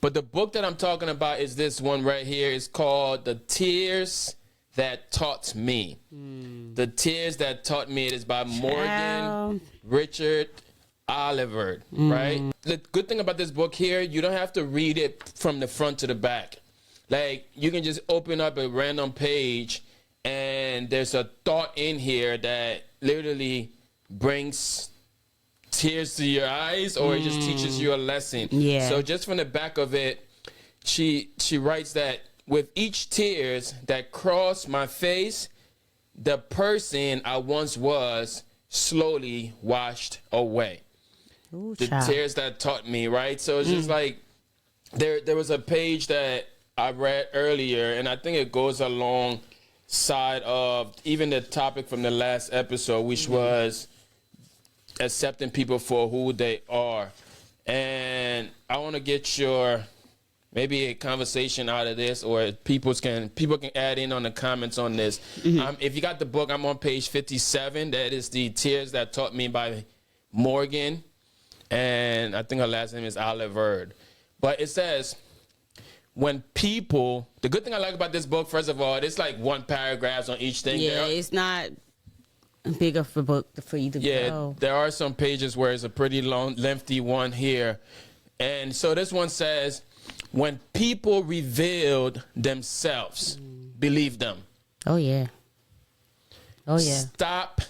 But the book that I'm talking about is this one right here. It's called The Tears That Taught Me. The Tears That Taught Me. It is by Morgan Richard Oliver, right? The good thing about this book here, you don't have to read it from the front to the back. Like, you can just open up a random page and there's a thought in here that literally brings tears to your eyes, or it just teaches you a lesson. Yeah. So just from the back of it, she writes that with each tears that crossed my face, the person I once was slowly washed away. Ooh, the child. tears that taught me, right? So it's just like there was a page that I read earlier, and I think it goes alongside of even the topic from the last episode, which was accepting people for who they are. And I want to get your maybe a conversation out of this, or people can add in on the comments on this. If you got the book, I'm on page 57. That is The Tears That Taught Me by Morgan, and I think her last name is Oliver. But it says, when people, the good thing I like about this book, first of all, it's like one paragraph on each thing. Yeah, it's not big of a book for you to go. There are some pages where it's a pretty long, lengthy one here. And so this one says, when people revealed themselves, believe them. Oh, yeah. Oh, yeah. Stop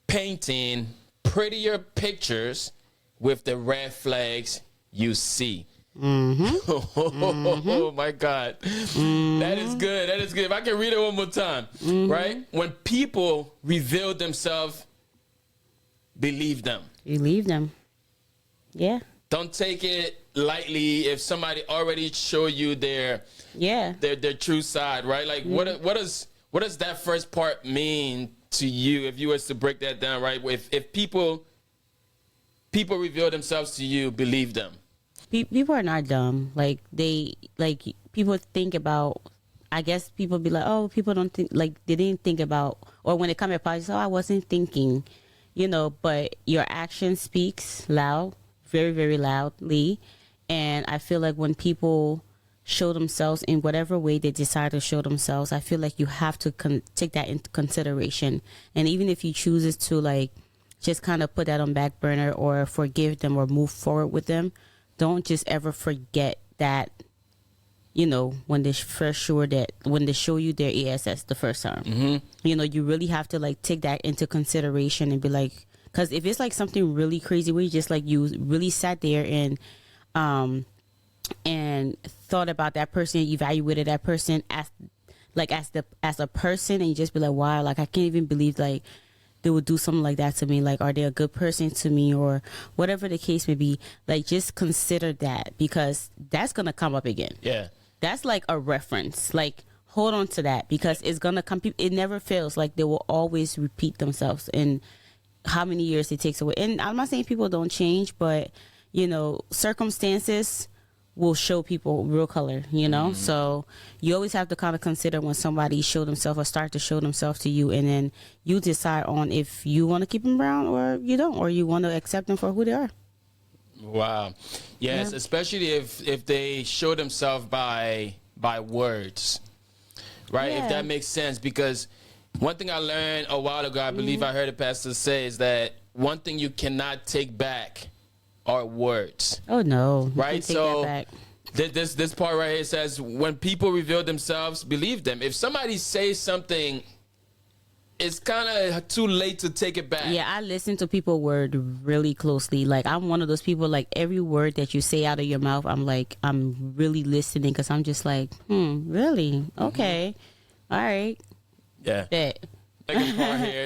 painting prettier pictures with the red flags you see. Oh my God. That is good. That is good. If I can read it one more time, right? When people reveal themselves, believe them. Believe them. Yeah. Don't take it lightly if somebody already show you their true side, right? Like what does that first part mean to you if you was to break that down, right? If people reveal themselves to you, believe them. People are not dumb. Like people think about, I guess people be like, oh, people don't think, like they didn't think about, or when they come to apologize, oh, I wasn't thinking, but your action speaks loud, very, very loudly. And I feel like when people show themselves in whatever way they decide to show themselves, I feel like you have to take that into consideration. And even if you chooses to like just kind of put that on back burner or forgive them or move forward with them, don't just ever forget that, when they when they show you their ESS the first time, you really have to like take that into consideration and be like, because if it's like something really crazy where you just like you really sat there and thought about that person, evaluated that person as a person, and you just be like, wow, like I can't even believe like they would do something like that to me. Like, are they a good person to me, or whatever the case may be? Like, just consider that, because that's gonna come up again. Yeah, that's like a reference. Like, hold on to that, because it's gonna come. It never fails. Like, they will always repeat themselves, and how many years it takes away. And I'm not saying people don't change, but circumstances will show people real color, so you always have to kind of consider when somebody show themselves or start to show themselves to you, and then you decide on if you want to keep them around or you don't, or you want to accept them for who they are. Wow. Yes, especially if they show themselves by words, right? If that makes sense, because one thing I learned a while ago, I believe I heard a pastor say, is that one thing you cannot take back are words. Oh no! Right. So this part right here says, when people reveal themselves, believe them. If somebody says something, it's kind of too late to take it back. Yeah, I listen to people's word really closely. Like, I'm one of those people, like, every word that you say out of your mouth, I'm really listening, because I'm just like, really? Okay. All right. Yeah. Bet.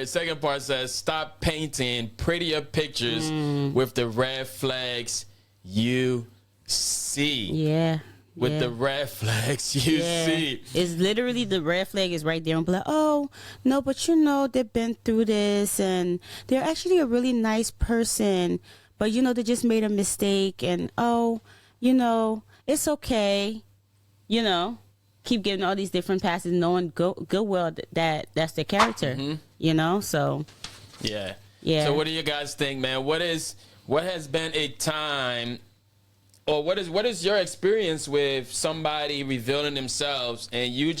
Second part says, stop painting prettier pictures with the red flags you see. Yeah. With the red flags you see. It's literally, the red flag is right there, and be like, oh, no, but they've been through this, and they're actually a really nice person, but they just made a mistake, and it's okay, keep giving all these different passes, knowing good well that that's their character, so yeah. So what do you guys think, man? What has been a time or what is your experience with somebody revealing themselves and you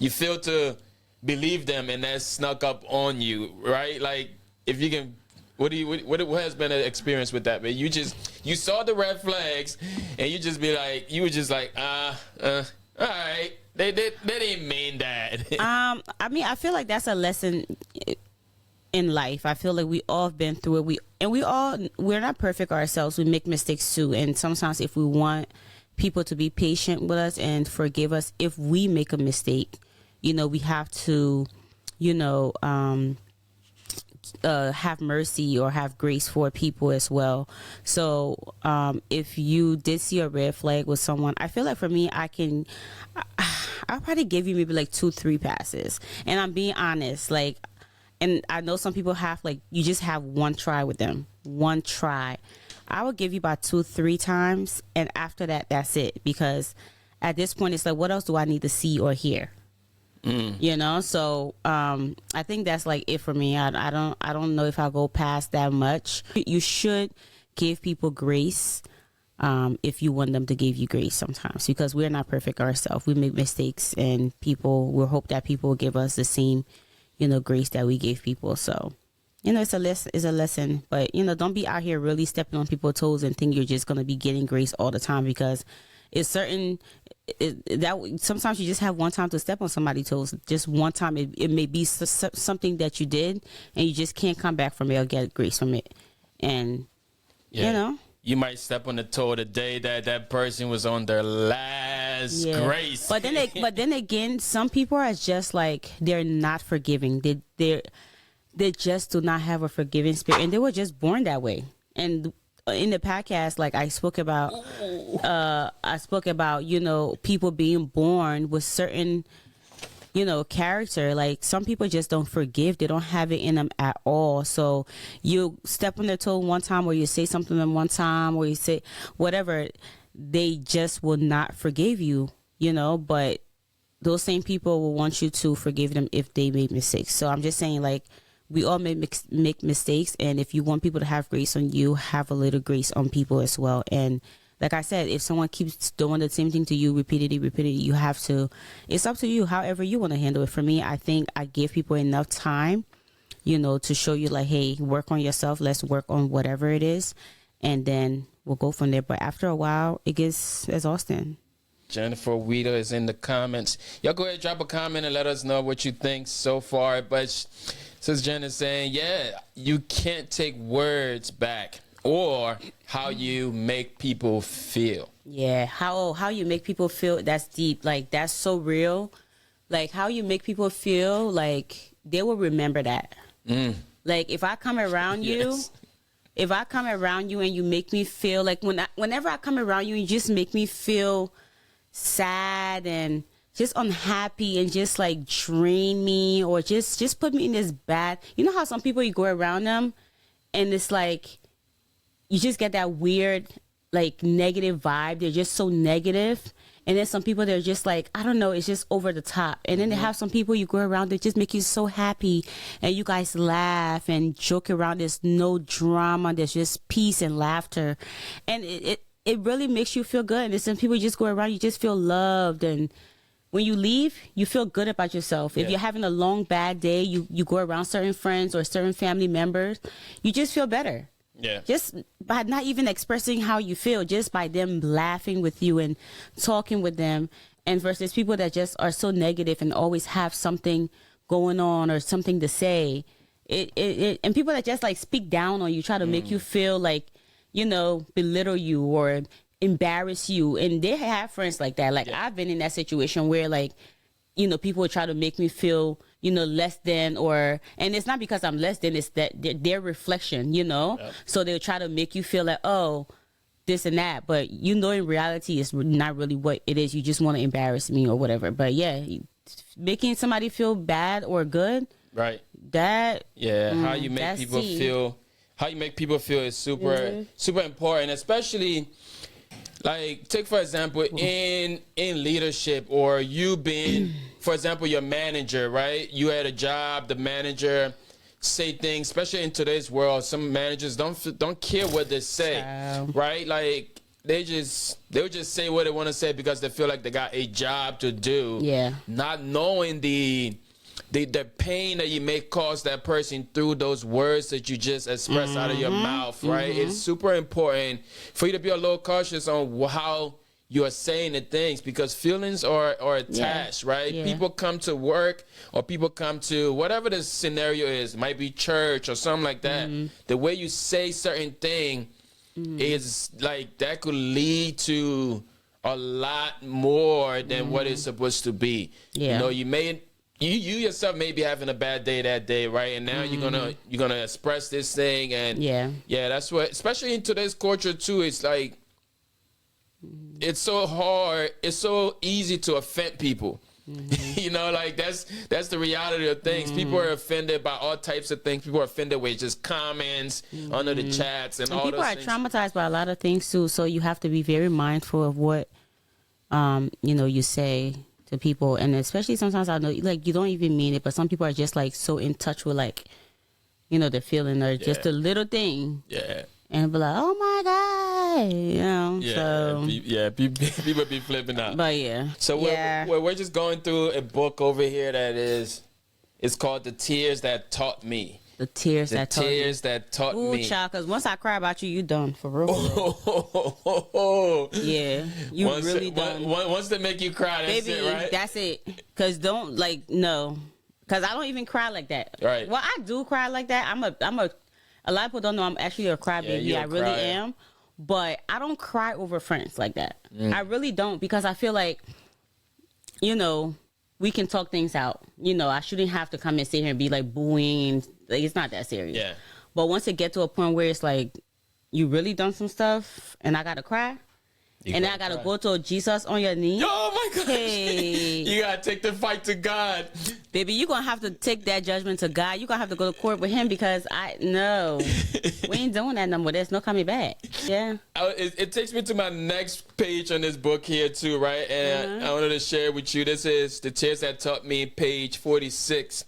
feel to believe them and that snuck up on you, right? Like, if you can, what has been an experience with that, man? You saw the red flags and you were just like, all right, they didn't mean that. I mean, I feel like that's a lesson in life. I feel like we all have been through it. We're not perfect ourselves. We make mistakes too. And sometimes if we want people to be patient with us and forgive us if we make a mistake, we have to, have mercy or have grace for people as well. So if you did see a red flag with someone, I feel like for me, I'll probably give you maybe like 2-3 passes. And I'm being honest, like, and I know some people have, like, you just have one try with them. One try. I would give you about 2-3 times. And after that, that's it. Because at this point, it's like, what else do I need to see or hear? So I think that's like it for me. I don't know if I'll go past that much. You should give people grace if you want them to give you grace sometimes, because we're not perfect ourselves. We make mistakes, and we'll hope that people will give us the same grace that we gave people. So, it's a lesson, but, don't be out here really stepping on people's toes and think you're just going to be getting grace all the time, because it's certain that sometimes you just have one time to step on somebody's toes. Just one time. It may be something that you did and you just can't come back from it or get grace from it. And, you might step on the toe the day that person was on their last grace. But then again, some people are just like, they're not forgiving. They just do not have a forgiving spirit, and they were just born that way. And in the podcast, like I spoke about, people being born with certain, character. Like, some people just don't forgive. They don't have it in them at all. So you step on their toe one time, or you say something to them one time, or you say whatever, they just will not forgive you, but those same people will want you to forgive them if they made mistakes. So I'm just saying, like, we all make mistakes, and if you want people to have grace on you, have a little grace on people as well. And like I said, if someone keeps doing the same thing to you repeatedly, you have to, it's up to you, however you want to handle it. For me, I think I give people enough time, to show you, like, hey, work on yourself. Let's work on whatever it is, and then we'll go from there. But after a while, it gets exhausting. Jennifer Weeder is in the comments. Y'all go ahead, drop a comment and let us know what you think so far. But since Jen is saying, you can't take words back, or how you make people feel. Yeah, how you make people feel, that's deep. Like, that's so real. Like, how you make people feel, like, they will remember that. Like, if I come around you, if I come around you and you make me feel like, whenever I come around you, you just make me feel sad and just unhappy and just like drain me, or just put me in this bad, how some people, you go around them and it's like you just get that weird, like, negative vibe. They're just so negative. And then some people, they're just like, I don't know, it's just over the top. And then they have some people you go around that just make you so happy, and you guys laugh and joke around. There's no drama. There's just peace and laughter. And it really makes you feel good. And there's some people, you just go around, you just feel loved. And when you leave, you feel good about yourself. If you're having a long, bad day, you go around certain friends or certain family members, you just feel better. Yeah. Just by not even expressing how you feel, just by them laughing with you and talking with them, and versus people that just are so negative and always have something going on or something to say. And people that just like speak down on you, try to make you feel like, belittle you or embarrass you. And they have friends like that. Like, I've been in that situation where, like, people try to make me feel, less than, and it's not because I'm less than, it's that their reflection, so they'll try to make you feel like, oh, this and that, but in reality, it's not really what it is. You just want to embarrass me or whatever. But making somebody feel bad or good, right? That how you make people feel, is super important, especially. Like, take for example, in leadership, or you being, for example, your manager, right? You had a job, the manager say things, especially in today's world, some managers don't care what they say, right? Like, they'll just say what they want to say because they feel like they got a job to do. Yeah. Not knowing the pain that you may cause that person through those words that you just express out of your mouth, right? It's super important for you to be a little cautious on how you are saying the things, because feelings are attached, right? Yeah. People come to work, or people come to whatever the scenario is, it might be church or something like that. The way you say certain thing is like that could lead to a lot more than what it's supposed to be. Yeah. You know, you yourself may be having a bad day that day, right? And now you're gonna express this thing, and yeah, that's what, especially in today's culture too. It's like it's so hard, it's so easy to offend people. You know, like that's the reality of things. People are offended by all types of things. People are offended with just comments under the chats and all those things. People are traumatized by a lot of things too. So you have to be very mindful of what you say to people, and especially sometimes I know like you don't even mean it, but some people are just like so in touch with like the feeling or just a little thing. Yeah. And be like, oh my God, people be flipping out. But yeah. So we're just going through a book over here it's called The Tears That Taught Me. The Tears That Taught Me. Ooh, child, because once I cry about you, you done, for real. Yeah, you really done. Once they make you cry, that's Baby, it, right? That's it. Because don't, no. Because I don't even cry like that. Right. Well, I do cry like that. A lot of people don't know I'm actually a crybaby. Yeah, I really am. But I don't cry over friends like that. I really don't, because I feel like, we can talk things out. I shouldn't have to come and sit here and be like booing. Like, it's not that serious. Yeah. But once it get to a point where it's like, you really done some stuff and I got to cry. And then I gotta go to Jesus on your knee. Oh my gosh. Hey. You gotta take the fight to God. Baby, you're gonna have to take that judgment to God. You're gonna have to go to court with him, because no. We ain't doing that no more. There's no coming back. Yeah. It takes me to my next page on this book here too, right? And I wanted to share with you. This is The Tears That Taught Me, page 46.